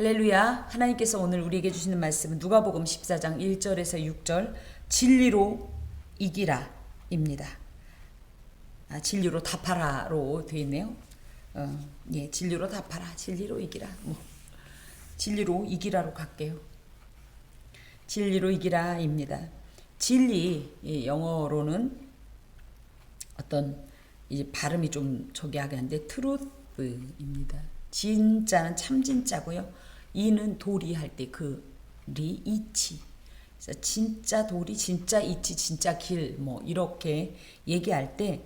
할렐루야. 하나님께서 오늘 우리에게 주시는 말씀은 누가복음 14장 1절에서 6절 진리로 이기라 입니다. 진리로 답하라로 되어 있네요. 진리로 답하라. 진리로 이기라. 진리로 이기라로 갈게요. 진리로 이기라 입니다. 진리, 영어로는 어떤 이제 발음이 좀 저기 하긴 한데 트루스입니다. 진짜는 참 진짜고요. 이는 도리 할 때 그 리 이치. 그래서 진짜 도리, 진짜 이치, 진짜 길 이렇게 얘기할 때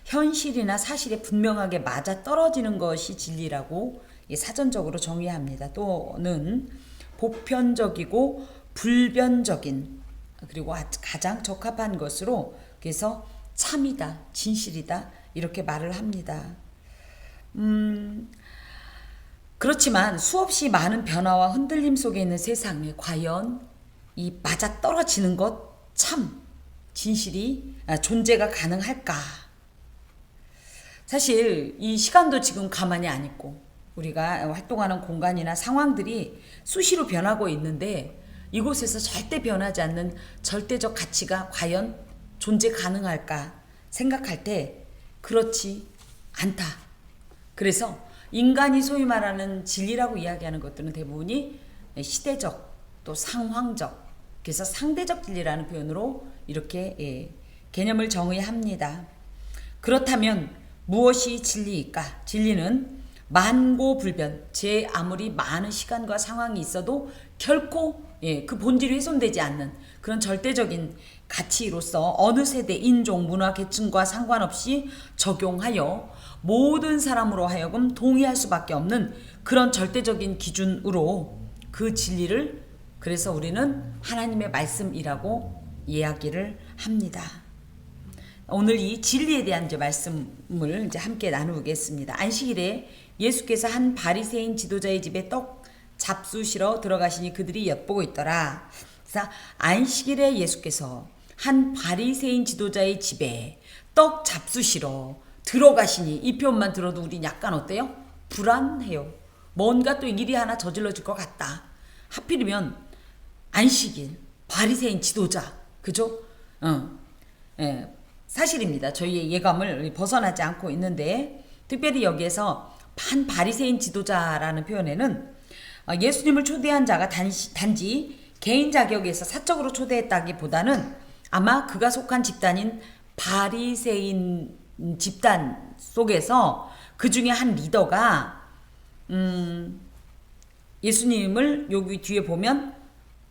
현실이나 사실에 분명하게 맞아 떨어지는 것이 진리라고 사전적으로 정의합니다. 또는 보편적이고 불변적인 그리고 가장 적합한 것으로 그래서 참이다, 진실이다 이렇게 말을 합니다. 그렇지만 수없이 많은 변화와 흔들림 속에 있는 세상에 과연 이 맞아떨어지는 것, 참, 진실이 존재가 가능할까? 사실 이 시간도 지금 가만히 안 있고 우리가 활동하는 공간이나 상황들이 수시로 변하고 있는데 이곳에서 절대 변하지 않는 절대적 가치가 과연 존재 가능할까 생각할 때 그렇지 않다. 그래서 인간이 소위 말하는 진리라고 이야기하는 것들은 대부분이 시대적 또 상황적 그래서 상대적 진리라는 표현으로 이렇게 개념을 정의합니다. 그렇다면 무엇이 진리일까? 진리는 만고불변 제 아무리 많은 시간과 상황이 있어도 결코 그 본질이 훼손되지 않는 그런 절대적인 가치로서 어느 세대, 인종, 문화, 계층과 상관없이 적용하여 모든 사람으로 하여금 동의할 수밖에 없는 그런 절대적인 기준으로 그 진리를 그래서 우리는 하나님의 말씀이라고 이야기를 합니다. 오늘 이 진리에 대한 이제 말씀을 이제 함께 나누겠습니다. 안식일에 예수께서 한 바리새인 지도자의 집에 떡 잡수시러 들어가시니 그들이 엿보고 있더라. 그래서 안식일에 예수께서 한 바리새인 지도자의 집에 떡 잡수시러 들어가시니 이 표현만 들어도 우린 약간 어때요? 불안해요. 뭔가 또 일이 하나 저질러질 것 같다. 하필이면 안식일, 바리새인 지도자, 그죠? 사실입니다. 저희의 예감을 벗어나지 않고 있는데 특별히 여기에서 한 바리새인 지도자라는 표현에는 예수님을 초대한 자가 단지 개인 자격에서 사적으로 초대했다기보다는 아마 그가 속한 집단인 바리새인 집단 속에서 그 중에 한 리더가 예수님을 여기 뒤에 보면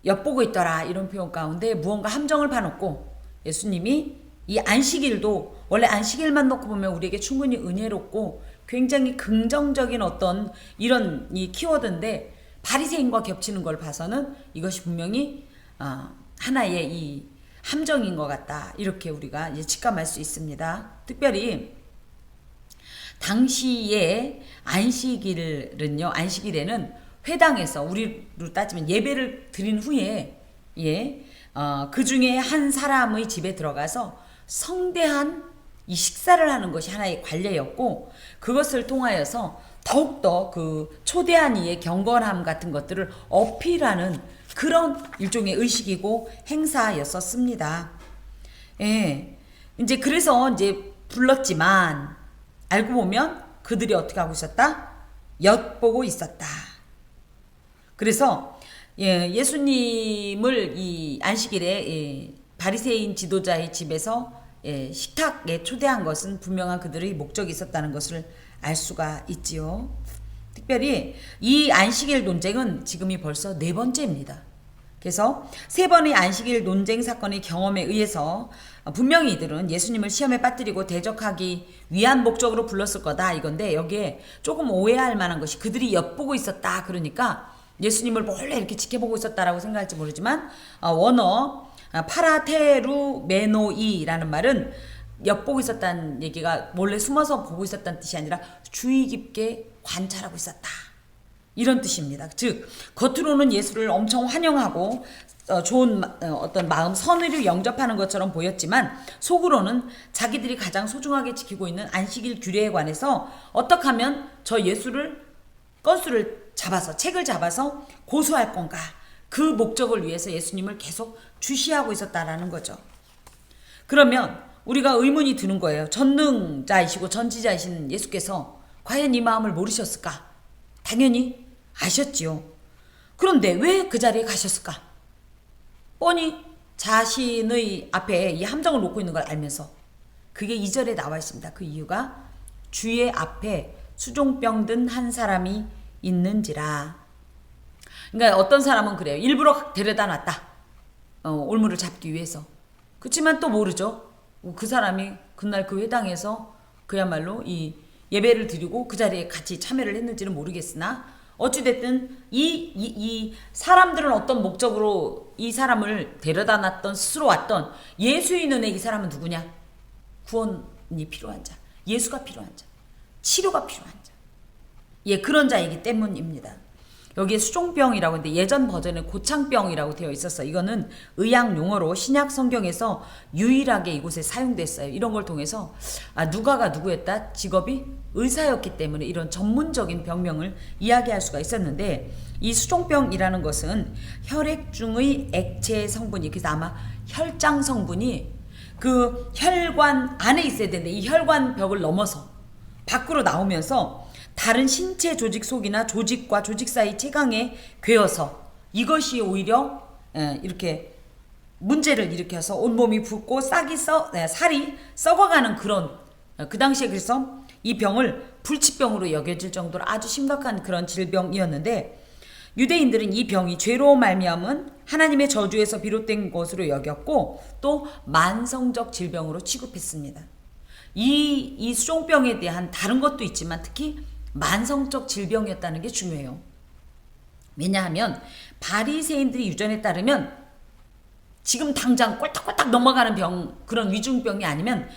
엿보고 있더라 이런 표현 가운데 무언가 함정을 파놓고 예수님이 이 안식일도 원래 안식일만 놓고 보면 우리에게 충분히 은혜롭고 굉장히 긍정적인 어떤 이런 이 키워드인데 바리새인과 겹치는 걸 봐서는 이것이 분명히 하나의 이 함정인 것 같다 이렇게 우리가 이제 직감할 수 있습니다. 특별히 당시에 안식일에는 회당에서 우리로 따지면 예배를 드린 후에 그 중에 한 사람의 집에 들어가서 성대한 이 식사를 하는 것이 하나의 관례였고 그것을 통하여서 더욱더 그 초대한 이의 경건함 같은 것들을 어필하는 그런 일종의 의식이고 행사였었습니다. 이제 그래서 이제 불렀지만 알고 보면 그들이 어떻게 하고 있었다? 엿보고 있었다. 그래서 예수님을 이 안식일에 바리새인 지도자의 집에서 식탁에 초대한 것은 분명한 그들의 목적이 있었다는 것을 알 수가 있지요. 특별히 이 안식일 논쟁은 지금이 벌써 4번째입니다. 그래서 3번의 안식일 논쟁 사건의 경험에 의해서 분명히 이들은 예수님을 시험에 빠뜨리고 대적하기 위한 목적으로 불렀을 거다 이건데 여기에 조금 오해할 만한 것이 그들이 엿보고 있었다 그러니까 예수님을 몰래 이렇게 지켜보고 있었다라고 생각할지 모르지만 원어 파라테루메노이라는 말은 엿보고 있었다는 얘기가 몰래 숨어서 보고 있었다는 뜻이 아니라 주의 깊게 관찰하고 있었다. 이런 뜻입니다. 즉 겉으로는 예수를 엄청 환영하고 좋은 어떤 마음 선의를 영접하는 것처럼 보였지만 속으로는 자기들이 가장 소중하게 지키고 있는 안식일 규례에 관해서 어떻게 하면 저 예수를 건수를 잡아서 책을 잡아서 고소할 건가? 그 목적을 위해서 예수님을 계속 주시하고 있었다라는 거죠. 그러면 우리가 의문이 드는 거예요. 전능자이시고 전지자이신 예수께서 과연 이 마음을 모르셨을까? 당연히 아셨지요. 그런데 왜 그 자리에 가셨을까? 뻔히 자신의 앞에 이 함정을 놓고 있는 걸 알면서 그게 2절에 나와 있습니다. 그 이유가 주의 앞에 수종병 든 한 사람이 있는지라. 그러니까 어떤 사람은 그래요. 일부러 데려다 놨다. 올무를 잡기 위해서. 그렇지만 또 모르죠. 그 사람이 그날 그 회당에서 그야말로 이 예배를 드리고 그 자리에 같이 참여를 했는지는 모르겠으나 어찌됐든 이 사람들은 어떤 목적으로 이 사람을 데려다 놨던 스스로 왔던 예수의 눈에 이 사람은 누구냐? 구원이 필요한 자, 예수가 필요한 자, 치료가 필요한 자. 예, 그런 자이기 때문입니다. 여기에 수종병이라고 했는데 예전 버전에 고창병이라고 되어 있었어. 이거는 의학 용어로 신약 성경에서 유일하게 이곳에 사용됐어요. 이런 걸 통해서 누가가 누구였다? 직업이 의사였기 때문에 이런 전문적인 병명을 이야기할 수가 있었는데 이 수종병이라는 것은 혈액 중의 액체 성분이 그래서 아마 혈장 성분이 그 혈관 안에 있어야 되는데 이 혈관 벽을 넘어서 밖으로 나오면서 다른 신체 조직 속이나 조직과 조직 사이 채광에 괴어서 이것이 오히려 이렇게 문제를 일으켜서 온몸이 붓고 살이 썩어가는 그런 그 당시에 그래서 이 병을 불치병으로 여겨질 정도로 아주 심각한 그런 질병이었는데 유대인들은 이 병이 죄로 말미암은 하나님의 저주에서 비롯된 것으로 여겼고 또 만성적 질병으로 취급했습니다. 이 수종병에 대한 다른 것도 있지만 특히 만성적 질병이었다는 게 중요해요. 왜냐하면 바리새인들이 유전에 따르면 지금 당장 꼴딱꼴딱 넘어가는 병 그런 위중병이 아니면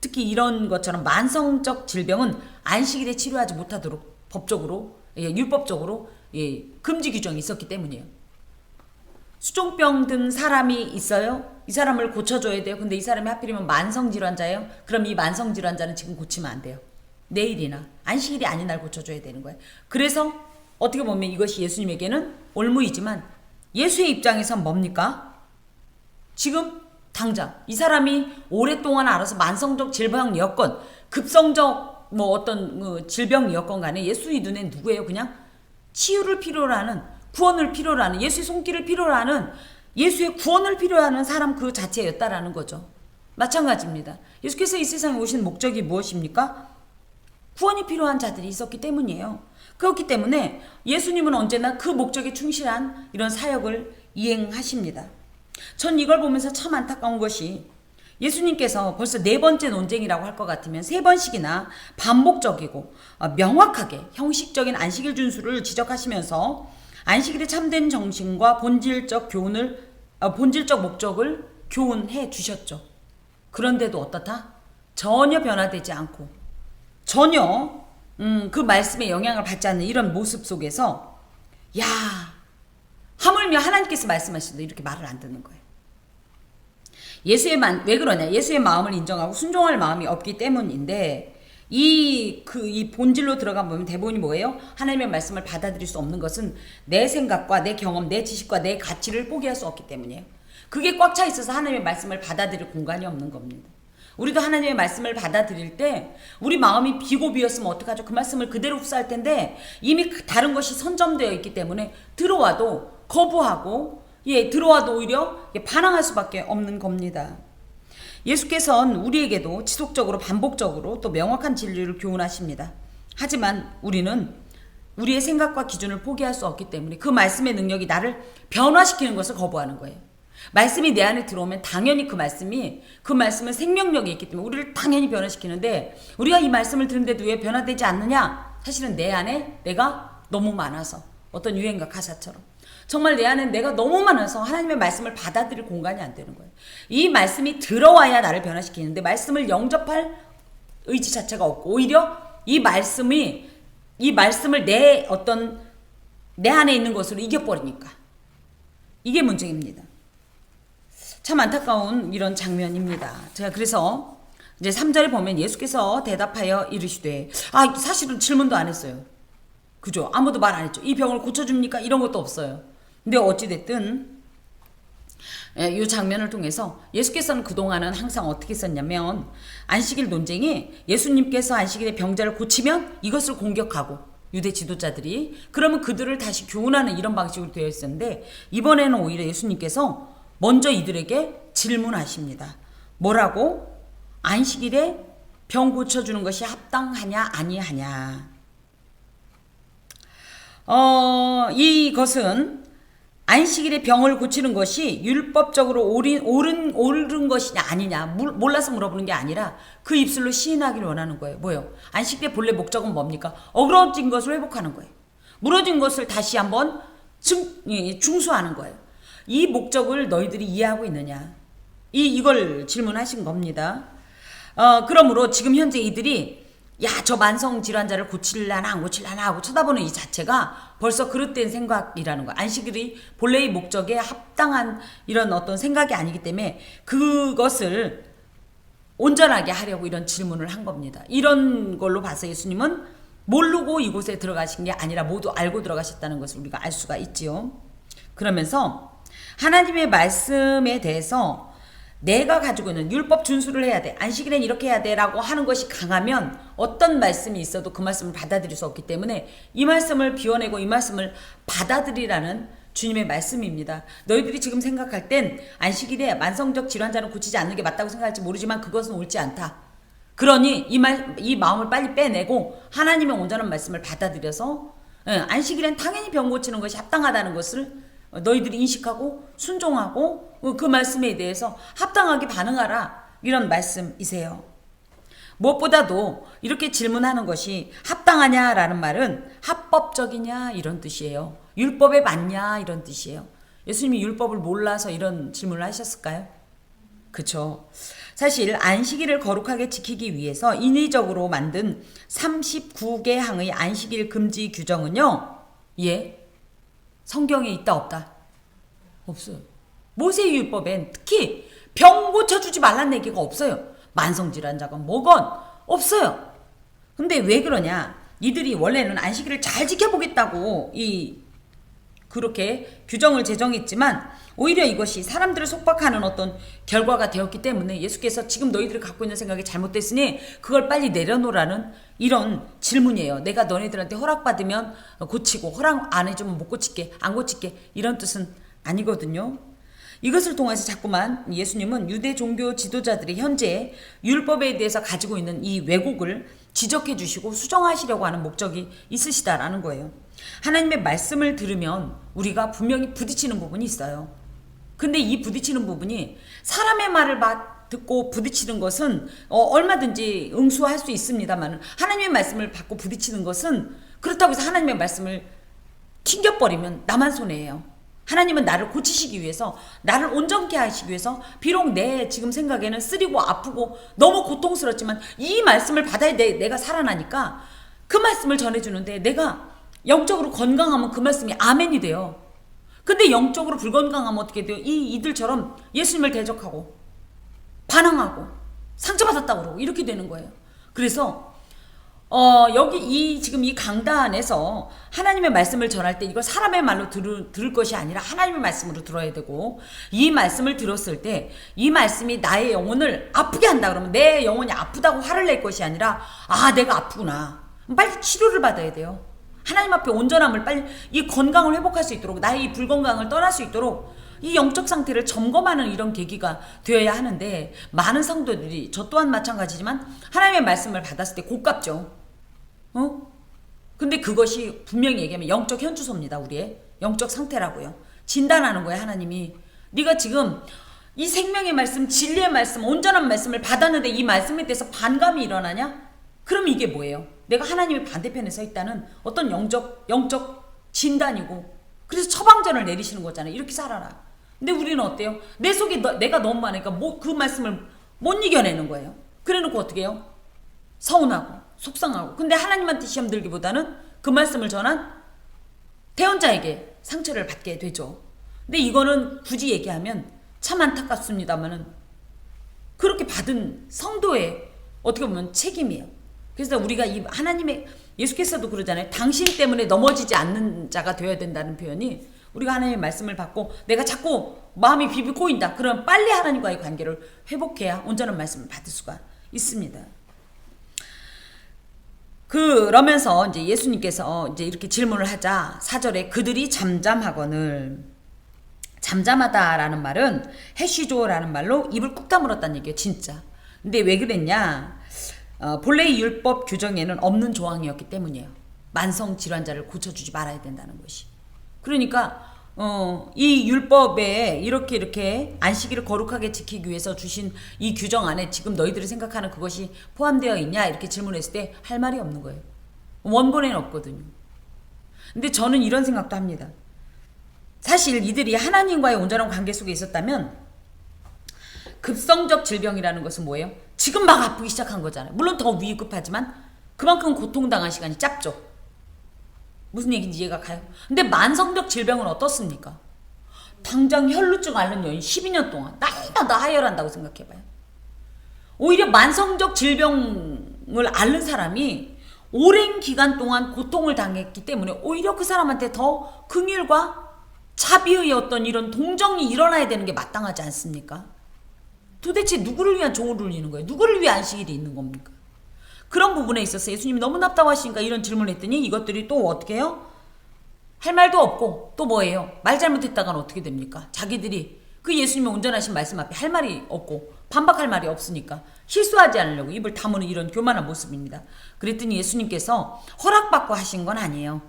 특히 이런 것처럼 만성적 질병은 안식일에 치료하지 못하도록 법적으로 율법적으로 금지 규정이 있었기 때문이에요. 수종병 든 사람이 있어요. 이 사람을 고쳐줘야 돼요. 근데 이 사람이 하필이면 만성질환자예요. 그럼 이 만성질환자는 지금 고치면 안 돼요. 내일이나 안식일이 아닌 날 고쳐줘야 되는 거예요. 그래서 어떻게 보면 이것이 예수님에게는 올무이지만 예수의 입장에선 뭡니까? 지금 당장 이 사람이 오랫동안 알아서 만성적 질병이었건 급성적 뭐 어떤 질병이었건 간에 예수의 눈엔 누구예요? 그냥 치유를 필요로 하는 구원을 필요로 하는 예수의 손길을 필요로 하는 예수의 구원을 필요로 하는 사람 그 자체였다라는 거죠. 마찬가지입니다. 예수께서 이 세상에 오신 목적이 무엇입니까? 구원이 필요한 자들이 있었기 때문이에요. 그렇기 때문에 예수님은 언제나 그 목적에 충실한 이런 사역을 이행하십니다. 전 이걸 보면서 참 안타까운 것이 예수님께서 벌써 4번째 논쟁이라고 할 것 같으면 3번씩이나 반복적이고 명확하게 형식적인 안식일 준수를 지적하시면서 안식일의 참된 정신과 본질적 목적을 교훈해 주셨죠. 그런데도 어떻다? 전혀 변화되지 않고 전혀 그 말씀에 영향을 받지 않는 이런 모습 속에서 야 하물며 하나님께서 말씀하시는데 이렇게 말을 안 듣는 거예요. 왜 그러냐? 예수의 마음을 인정하고 순종할 마음이 없기 때문인데 이 본질로 들어가 보면 대본이 뭐예요? 하나님의 말씀을 받아들일 수 없는 것은 내 생각과 내 경험, 내 지식과 내 가치를 포기할 수 없기 때문이에요. 그게 꽉 차 있어서 하나님의 말씀을 받아들일 공간이 없는 겁니다. 우리도 하나님의 말씀을 받아들일 때 우리 마음이 비고 비었으면 어떡하죠? 그 말씀을 그대로 흡수할 텐데 이미 다른 것이 선점되어 있기 때문에 들어와도 거부하고 들어와도 오히려 반항할 수밖에 없는 겁니다. 예수께서는 우리에게도 지속적으로 반복적으로 또 명확한 진리를 교훈하십니다. 하지만 우리는 우리의 생각과 기준을 포기할 수 없기 때문에 그 말씀의 능력이 나를 변화시키는 것을 거부하는 거예요. 말씀이 내 안에 들어오면 당연히 그 말씀은 생명력이 있기 때문에 우리를 당연히 변화시키는데 우리가 이 말씀을 듣는데도 왜 변화되지 않느냐? 사실은 내 안에 내가 너무 많아서 어떤 유행가 가사처럼 정말 내 안에 내가 너무 많아서 하나님의 말씀을 받아들일 공간이 안 되는 거예요. 이 말씀이 들어와야 나를 변화시키는데 말씀을 영접할 의지 자체가 없고 오히려 이 말씀을 내 안에 있는 것으로 이겨버리니까 이게 문제입니다. 참 안타까운 이런 장면입니다. 제가 그래서 이제 3절에 보면 예수께서 대답하여 이르시되 사실은 질문도 안 했어요. 그죠? 아무도 말 안 했죠. 이 병을 고쳐줍니까? 이런 것도 없어요. 근데 어찌됐든 이 장면을 통해서 예수께서는 그동안은 항상 어떻게 썼냐면 안식일 논쟁이 예수님께서 안식일에 병자를 고치면 이것을 공격하고 유대 지도자들이 그러면 그들을 다시 교훈하는 이런 방식으로 되어 있었는데 이번에는 오히려 예수님께서 먼저 이들에게 질문하십니다. 뭐라고? 안식일에 병 고쳐주는 것이 합당하냐 아니하냐. 이것은 안식일에 병을 고치는 것이 율법적으로 옳은 것이냐 아니냐 몰라서 물어보는 게 아니라 그 입술로 시인하기를 원하는 거예요. 뭐요? 안식일의 본래 목적은 뭡니까? 어그러진 것을 회복하는 거예요. 무너진 것을 다시 한번 중수하는 거예요. 이 목적을 너희들이 이해하고 있느냐? 이걸 질문하신 겁니다. 그러므로 지금 현재 이들이 야, 저 만성 질환자를 고칠라나 안 고칠라나 하고 쳐다보는 이 자체가 벌써 그릇된 생각이라는 거야. 안식일이 본래의 목적에 합당한 이런 어떤 생각이 아니기 때문에 그것을 온전하게 하려고 이런 질문을 한 겁니다. 이런 걸로 봐서 예수님은 모르고 이곳에 들어가신 게 아니라 모두 알고 들어가셨다는 것을 우리가 알 수가 있지요. 그러면서 하나님의 말씀에 대해서 내가 가지고 있는 율법 준수를 해야 돼. 안식일엔 이렇게 해야 돼. 라고 하는 것이 강하면 어떤 말씀이 있어도 그 말씀을 받아들일 수 없기 때문에 이 말씀을 비워내고 이 말씀을 받아들이라는 주님의 말씀입니다. 너희들이 지금 생각할 땐 안식일에 만성적 질환자는 고치지 않는 게 맞다고 생각할지 모르지만 그것은 옳지 않다. 그러니 이 마음을 빨리 빼내고 하나님의 온전한 말씀을 받아들여서 안식일엔 당연히 병 고치는 것이 합당하다는 것을 너희들이 인식하고 순종하고 그 말씀에 대해서 합당하게 반응하라. 이런 말씀이세요. 무엇보다도 이렇게 질문하는 것이 합당하냐라는 말은 합법적이냐 이런 뜻이에요. 율법에 맞냐 이런 뜻이에요. 예수님이 율법을 몰라서 이런 질문을 하셨을까요? 그렇죠. 사실 안식일을 거룩하게 지키기 위해서 인위적으로 만든 39개 항의 안식일 금지 규정은요. 성경에 있다 없다? 없어요. 모세의 율법엔 특히 병 고쳐주지 말라는 얘기가 없어요. 만성질환자건 뭐건 없어요. 근데 왜 그러냐? 이들이 원래는 안식일을 잘 지켜보겠다고 그렇게 규정을 제정했지만 오히려 이것이 사람들을 속박하는 어떤 결과가 되었기 때문에 예수께서 지금 너희들이 갖고 있는 생각이 잘못됐으니 그걸 빨리 내려놓으라는 이런 질문이에요. 내가 너네들한테 허락받으면 고치고 허락 안 해주면 못 고칠게, 안 고칠게 이런 뜻은 아니거든요. 이것을 통해서 자꾸만 예수님은 유대 종교 지도자들이 현재 율법에 대해서 가지고 있는 이 왜곡을 지적해 주시고 수정하시려고 하는 목적이 있으시다라는 거예요. 하나님의 말씀을 들으면 우리가 분명히 부딪히는 부분이 있어요. 근데 이 부딪히는 부분이 사람의 말을 듣고 부딪히는 것은 얼마든지 응수할 수 있습니다만 하나님의 말씀을 받고 부딪히는 것은 그렇다고 해서 하나님의 말씀을 튕겨버리면 나만 손해예요. 하나님은 나를 고치시기 위해서 나를 온전케 하시기 위해서 비록 내 지금 생각에는 쓰리고 아프고 너무 고통스럽지만 이 말씀을 받아야 내가 살아나니까 그 말씀을 전해주는데 내가 영적으로 건강하면 그 말씀이 아멘이 돼요. 근데 영적으로 불건강하면 어떻게 돼요? 이들처럼 예수님을 대적하고 반항하고 상처받았다고 그러고 이렇게 되는 거예요. 그래서 여기 지금 이 강단에서 하나님의 말씀을 전할 때 이걸 사람의 말로 들을 것이 아니라 하나님의 말씀으로 들어야 되고 이 말씀을 들었을 때 이 말씀이 나의 영혼을 아프게 한다 그러면 내 영혼이 아프다고 화를 낼 것이 아니라 내가 아프구나. 빨리 치료를 받아야 돼요. 하나님 앞에 온전함을 빨리 이 건강을 회복할 수 있도록 나의 이 불건강을 떠날 수 있도록 이 영적 상태를 점검하는 이런 계기가 되어야 하는데 많은 성도들이 저 또한 마찬가지지만 하나님의 말씀을 받았을 때 고깝죠. 근데 그것이 분명히 얘기하면 영적 현주소입니다. 우리의 영적 상태라고요. 진단하는 거예요. 하나님이 네가 지금 이 생명의 말씀, 진리의 말씀, 온전한 말씀을 받았는데 이 말씀에 대해서 반감이 일어나냐? 그럼 이게 뭐예요? 내가 하나님의 반대편에 서 있다는 어떤 영적 진단이고 그래서 처방전을 내리시는 거잖아요. 이렇게 살아라. 근데 우리는 어때요? 내 속에 내가 너무 많으니까 그 말씀을 못 이겨내는 거예요. 그래놓고 어떻게 해요? 서운하고 속상하고. 근데 하나님한테 시험 들기보다는 그 말씀을 전한 대언자에게 상처를 받게 되죠. 근데 이거는 굳이 얘기하면 참 안타깝습니다만은 그렇게 받은 성도의 어떻게 보면 책임이에요. 그래서 우리가 이 하나님의 예수께서도 그러잖아요. 당신 때문에 넘어지지 않는 자가 되어야 된다는 표현이, 우리가 하나님의 말씀을 받고 내가 자꾸 마음이 비비 꼬인다. 그럼 빨리 하나님과의 관계를 회복해야 온전한 말씀을 받을 수가 있습니다. 그러면서 이제 예수님께서 이제 이렇게 질문을 하자 4절에 그들이 잠잠하거늘, 잠잠하다라는 말은 해시조라는 말로 입을 꾹 다물었다는 얘기예요. 진짜. 근데 왜 그랬냐? 본래의 율법 규정에는 없는 조항이었기 때문이에요. 만성 질환자를 고쳐주지 말아야 된다는 것이. 그러니까 이 율법에 이렇게 안식일을 거룩하게 지키기 위해서 주신 이 규정 안에 지금 너희들이 생각하는 그것이 포함되어 있냐 이렇게 질문했을 때 할 말이 없는 거예요. 원본에는 없거든요. 근데 저는 이런 생각도 합니다. 사실 이들이 하나님과의 온전한 관계 속에 있었다면 급성적 질병이라는 것은 뭐예요? 지금 막 아프기 시작한 거잖아요. 물론 더 위급하지만 그만큼 고통당한 시간이 짧죠. 무슨 얘기인지 이해가 가요? 근데 만성적 질병은 어떻습니까? 당장 혈루증 앓는 여인 12년 동안 날마다 하혈한다고 생각해봐요. 오히려 만성적 질병을 앓는 사람이 오랜 기간 동안 고통을 당했기 때문에 오히려 그 사람한테 더 긍휼과 자비의 어떤 이런 동정이 일어나야 되는 게 마땅하지 않습니까? 도대체 누구를 위한 종을 울리는 거예요? 누구를 위한 안식일이 있는 겁니까? 그런 부분에 있어서 예수님이 너무 답답하시니까 이런 질문을 했더니 이것들이 또 어떻게 해요? 할 말도 없고 또 뭐예요? 말 잘못했다가는 어떻게 됩니까? 자기들이 그 예수님의 온전하신 말씀 앞에 할 말이 없고 반박할 말이 없으니까 실수하지 않으려고 입을 다무는 이런 교만한 모습입니다. 그랬더니 예수님께서 허락받고 하신 건 아니에요.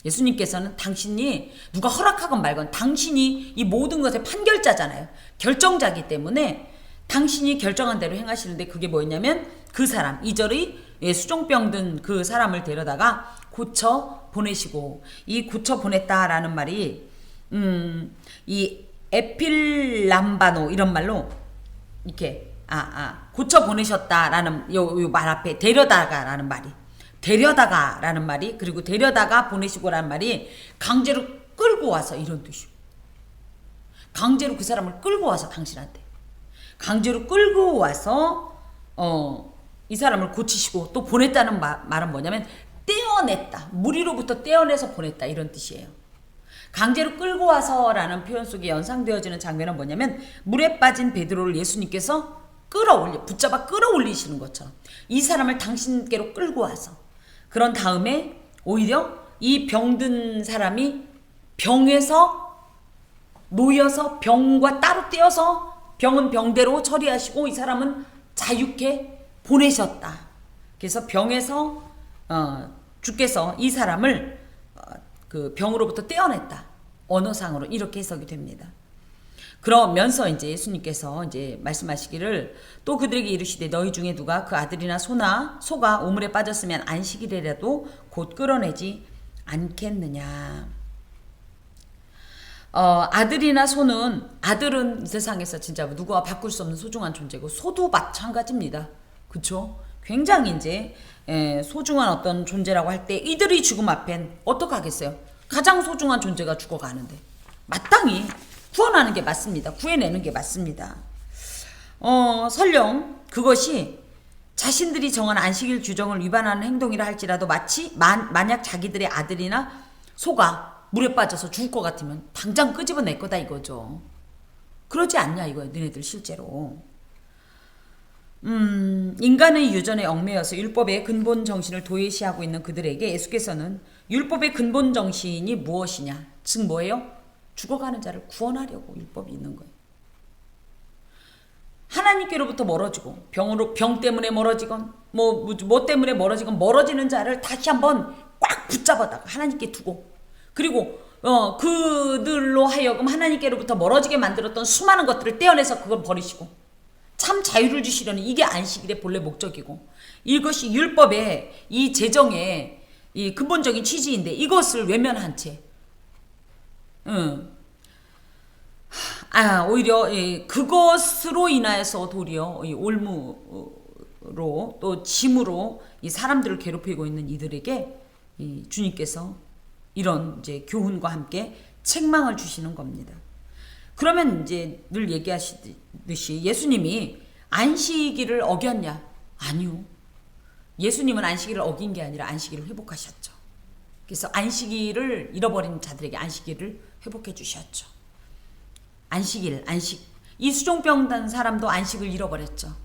예수님께서는 당신이 누가 허락하건 말건 당신이 이 모든 것의 판결자잖아요. 결정자이기 때문에 당신이 결정한 대로 행하시는데 그게 뭐였냐면 그 사람 2절의 수종병 든 그 사람을 데려다가 고쳐 보내시고, 이 고쳐 보냈다라는 말이 이 에필람바노 이런 말로 이렇게 고쳐 보내셨다라는 요 말 앞에 데려다가라는 말이, 데려다가라는 말이, 그리고 데려다가 보내시고라는 말이 강제로 끌고 와서 이런 뜻이에요. 강제로 그 사람을 끌고 와서 당신한테 강제로 끌고 와서 이 사람을 고치시고 또 보냈다는 말은 뭐냐면 떼어냈다, 무리로부터 떼어내서 보냈다 이런 뜻이에요. 강제로 끌고 와서라는 표현 속에 연상되어지는 장면은 뭐냐면 물에 빠진 베드로를 예수님께서 붙잡아 끌어올리시는 것처럼 이 사람을 당신께로 끌고 와서, 그런 다음에 오히려 이 병든 사람이 병에서 놓여서 병과 따로 떼어서 병은 병대로 처리하시고 이 사람은 자유케 보내셨다. 그래서 병에서 주께서 이 사람을 그 병으로부터 떼어냈다. 언어상으로 이렇게 해석이 됩니다. 그러면서 이제 예수님께서 이제 말씀하시기를 또 그들에게 이르시되 너희 중에 누가 그 아들이나 소가 우물에 빠졌으면 안식일이라도 곧 끌어내지 않겠느냐. 아들이나 소는, 아들은 이 세상에서 진짜 누구와 바꿀 수 없는 소중한 존재고 소도 마찬가지입니다. 그쵸? 굉장히 이제 소중한 어떤 존재라고 할 때 이들이 죽음 앞엔 어떡하겠어요? 가장 소중한 존재가 죽어가는데 마땅히 구원하는 게 맞습니다. 구해내는 게 맞습니다. 설령 그것이 자신들이 정한 안식일 규정을 위반하는 행동이라 할지라도 마치 만약 자기들의 아들이나 소가 물에 빠져서 죽을 것 같으면 당장 끄집어낼 거다 이거죠. 그러지 않냐 이거예요. 너네들 실제로. 인간의 유전에 얽매여서 율법의 근본 정신을 도외시하고 있는 그들에게 예수께서는 율법의 근본 정신이 무엇이냐, 즉 뭐예요? 죽어가는 자를 구원하려고 율법이 있는 거예요. 하나님께로부터 멀어지고 병 때문에 멀어지건 뭐 때문에 멀어지건 멀어지는 자를 다시 한번 꽉 붙잡아다가 하나님께 두고, 그리고 그들로 하여금 하나님께로부터 멀어지게 만들었던 수많은 것들을 떼어내서 그걸 버리시고 참 자유를 주시려는 이게 안식일의 본래 목적이고, 이것이 율법의 이 제정의 이 근본적인 취지인데 이것을 외면한 채 오히려 그것으로 인하여서 도리어 이 올무로 또 짐으로 이 사람들을 괴롭히고 있는 이들에게 이 주님께서 이런 이제 교훈과 함께 책망을 주시는 겁니다. 그러면 이제 늘 얘기하시듯이 예수님이 안식일을 어겼냐? 아니요. 예수님은 안식일을 어긴 게 아니라 안식일을 회복하셨죠. 그래서 안식일을 잃어버린 자들에게 안식일을 회복해 주셨죠. 안식일, 안식. 이수종병 단 사람도 안식을 잃어버렸죠.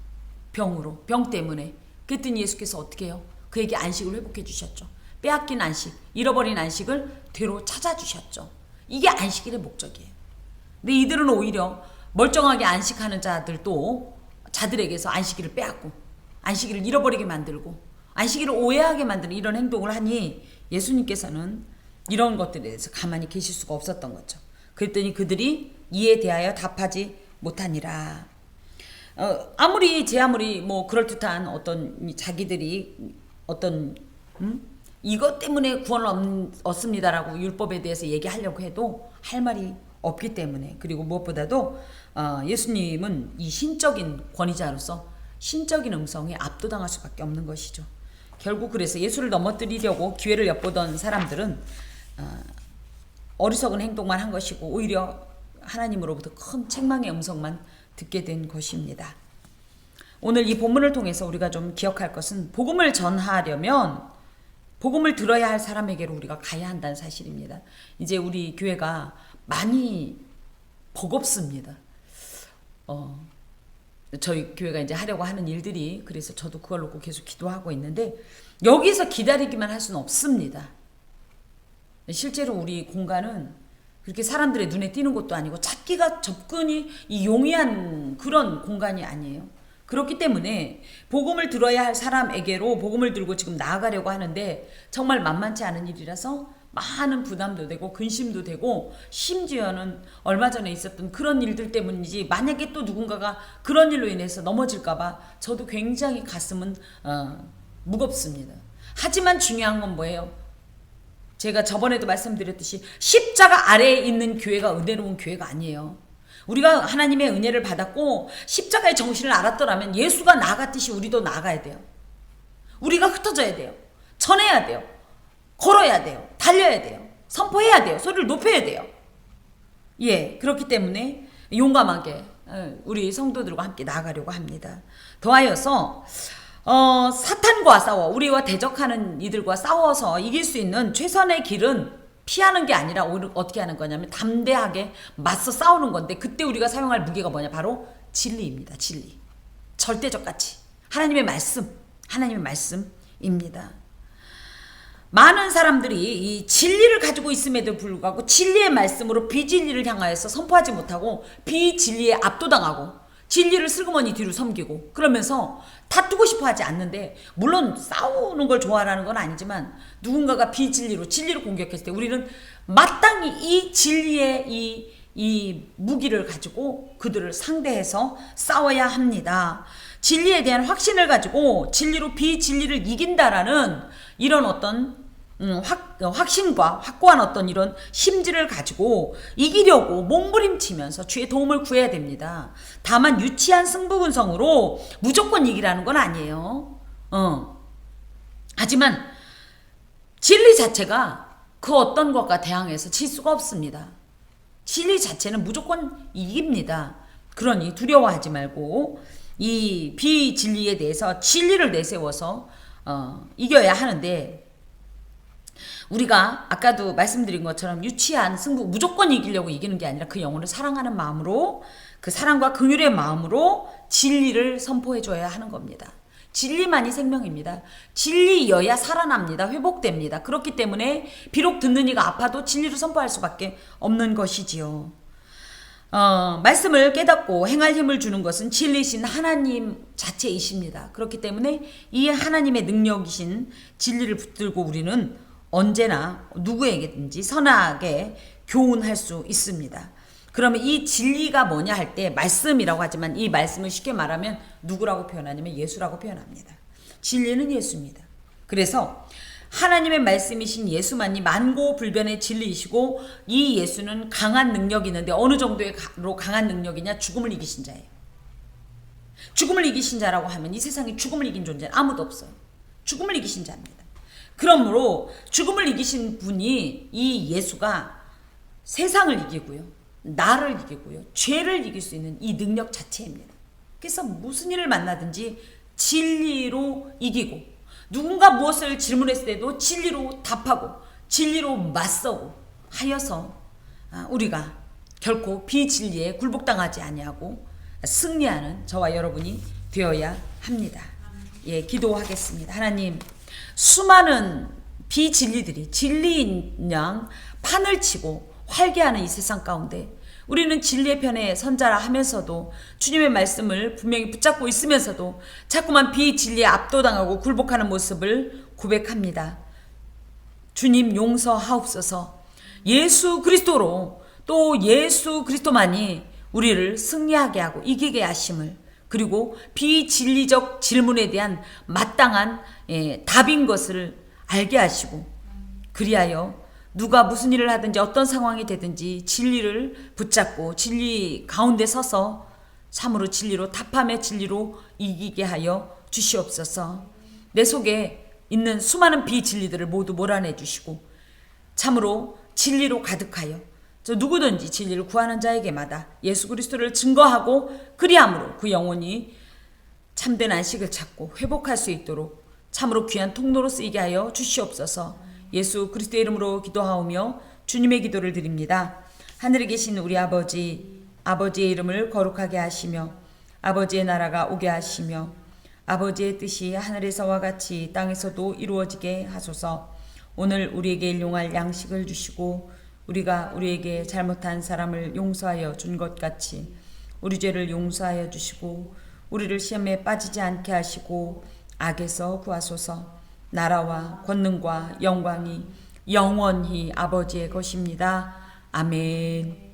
병으로, 병 때문에. 그랬더니 예수께서 어떻게 해요? 그에게 안식을 회복해 주셨죠. 빼앗긴 안식, 잃어버린 안식을 되로 찾아주셨죠. 이게 안식일의 목적이에요. 근데 이들은 오히려 멀쩡하게 안식하는 자들에게서 안식일을 빼앗고 안식일을 잃어버리게 만들고 안식일을 오해하게 만드는 이런 행동을 하니 예수님께서는 이런 것들에 대해서 가만히 계실 수가 없었던 거죠. 그랬더니 그들이 이에 대하여 답하지 못하니라. 아무리 뭐 그럴듯한 어떤 자기들이 어떤 이것 때문에 구원을 얻습니다라고 율법에 대해서 얘기하려고 해도 할 말이 없기 때문에, 그리고 무엇보다도 예수님은 이 신적인 권위자로서 신적인 음성에 압도당할 수밖에 없는 것이죠. 결국 그래서 예수를 넘어뜨리려고 기회를 엿보던 사람들은 어리석은 행동만 한 것이고 오히려 하나님으로부터 큰 책망의 음성만 듣게 된 것입니다. 오늘 이 본문을 통해서 우리가 좀 기억할 것은 복음을 전하려면 복음을 들어야 할 사람에게로 우리가 가야 한다는 사실입니다. 이제 우리 교회가 많이 버겁습니다. 저희 교회가 이제 하려고 하는 일들이, 그래서 저도 그걸 놓고 계속 기도하고 있는데 여기서 기다리기만 할 수는 없습니다. 실제로 우리 공간은 그렇게 사람들의 눈에 띄는 것도 아니고 찾기가 접근이 용이한 그런 공간이 아니에요. 그렇기 때문에 복음을 들어야 할 사람에게로 복음을 들고 지금 나아가려고 하는데 정말 만만치 않은 일이라서 많은 부담도 되고 근심도 되고, 심지어는 얼마 전에 있었던 그런 일들 때문인지 만약에 또 누군가가 그런 일로 인해서 넘어질까봐 저도 굉장히 가슴은 무겁습니다. 하지만 중요한 건 뭐예요? 제가 저번에도 말씀드렸듯이 십자가 아래에 있는 교회가 은혜로운 교회가 아니에요. 우리가 하나님의 은혜를 받았고 십자가의 정신을 알았더라면 예수가 나아갔듯이 우리도 나아가야 돼요. 우리가 흩어져야 돼요. 전해야 돼요. 걸어야 돼요. 달려야 돼요. 선포해야 돼요. 소리를 높여야 돼요. 예, 그렇기 때문에 용감하게 우리 성도들과 함께 나아가려고 합니다. 더하여서 사탄과 싸워, 우리와 대적하는 이들과 싸워서 이길 수 있는 최선의 길은 피하는 게 아니라 어떻게 하는 거냐면 담대하게 맞서 싸우는 건데, 그때 우리가 사용할 무기가 뭐냐? 바로 진리입니다. 진리. 절대적 가치. 하나님의 말씀입니다. 많은 사람들이 이 진리를 가지고 있음에도 불구하고 진리의 말씀으로 비진리를 향하여서 선포하지 못하고 비진리에 압도당하고 진리를 슬그머니 뒤로 섬기고 그러면서 다투고 싶어 하지 않는데, 물론 싸우는 걸 좋아하는 건 아니지만 누군가가 비진리로 진리를 공격했을 때 우리는 마땅히 이 진리의 이 무기를 가지고 그들을 상대해서 싸워야 합니다. 진리에 대한 확신을 가지고 진리로 비진리를 이긴다라는 이런 어떤 확신과 확고한 어떤 이런 심지를 가지고 이기려고 몸부림치면서 주의 도움을 구해야 됩니다. 다만 유치한 승부근성으로 무조건 이기라는 건 아니에요. 하지만 진리 자체가 그 어떤 것과 대항해서 질 수가 없습니다. 진리 자체는 무조건 이깁니다. 그러니 두려워하지 말고 이 비진리에 대해서 진리를 내세워서 이겨야 하는데, 우리가 아까도 말씀드린 것처럼 유치한 승부, 무조건 이기려고 이기는 게 아니라 그 영혼을 사랑하는 마음으로, 그 사랑과 긍휼의 마음으로 진리를 선포해 줘야 하는 겁니다. 진리만이 생명입니다. 진리여야 살아납니다. 회복됩니다. 그렇기 때문에 비록 듣는 이가 아파도 진리를 선포할 수밖에 없는 것이지요. 말씀을 깨닫고 행할 힘을 주는 것은 진리신 하나님 자체이십니다. 그렇기 때문에 이 하나님의 능력이신 진리를 붙들고 우리는 언제나 누구에게든지 선하게 교훈할 수 있습니다. 그러면 이 진리가 뭐냐 할 때 말씀이라고 하지만 이 말씀을 쉽게 말하면 누구라고 표현하냐면 예수라고 표현합니다. 진리는 예수입니다. 그래서 하나님의 말씀이신 예수만이 만고불변의 진리이시고, 이 예수는 강한 능력이 있는데 어느 정도로 강한 능력이냐? 죽음을 이기신 자예요. 죽음을 이기신 자라고 하면 이 세상에 죽음을 이긴 존재는 아무도 없어요. 죽음을 이기신 자입니다. 그러므로 죽음을 이기신 분이, 이 예수가 세상을 이기고요, 나를 이기고요, 죄를 이길 수 있는 이 능력 자체입니다. 그래서 무슨 일을 만나든지 진리로 이기고 누군가 무엇을 질문했을 때도 진리로 답하고 진리로 맞서고 하여서 우리가 결코 비진리에 굴복당하지 아니하고 승리하는 저와 여러분이 되어야 합니다. 예, 기도하겠습니다. 하나님, 수많은 비진리들이 진리인 양 판을 치고 활개하는 이 세상 가운데 우리는 진리의 편에 선자라 하면서도 주님의 말씀을 분명히 붙잡고 있으면서도 자꾸만 비진리에 압도당하고 굴복하는 모습을 고백합니다. 주님 용서하옵소서. 예수 그리스도로 또 예수 그리스도만이 우리를 승리하게 하고 이기게 하심을, 그리고 비진리적 질문에 대한 마땅한 답인 것을 알게 하시고, 그리하여 누가 무슨 일을 하든지 어떤 상황이 되든지 진리를 붙잡고 진리 가운데 서서 참으로 진리로 답하며 진리로 이기게 하여 주시옵소서. 내 속에 있는 수많은 비진리들을 모두 몰아내 주시고 참으로 진리로 가득하여 저 누구든지 진리를 구하는 자에게마다 예수 그리스도를 증거하고 그리함으로 그 영혼이 참된 안식을 찾고 회복할 수 있도록 참으로 귀한 통로로 쓰이게 하여 주시옵소서. 예수 그리스도의 이름으로 기도하오며 주님의 기도를 드립니다. 하늘에 계신 우리 아버지, 아버지의 이름을 거룩하게 하시며 아버지의 나라가 오게 하시며 아버지의 뜻이 하늘에서와 같이 땅에서도 이루어지게 하소서. 오늘 우리에게 일용할 양식을 주시고 우리가 우리에게 잘못한 사람을 용서하여 준 것 같이 우리 죄를 용서하여 주시고 우리를 시험에 빠지지 않게 하시고 악에서 구하소서. 나라와 권능과 영광이 영원히 아버지의 것입니다. 아멘.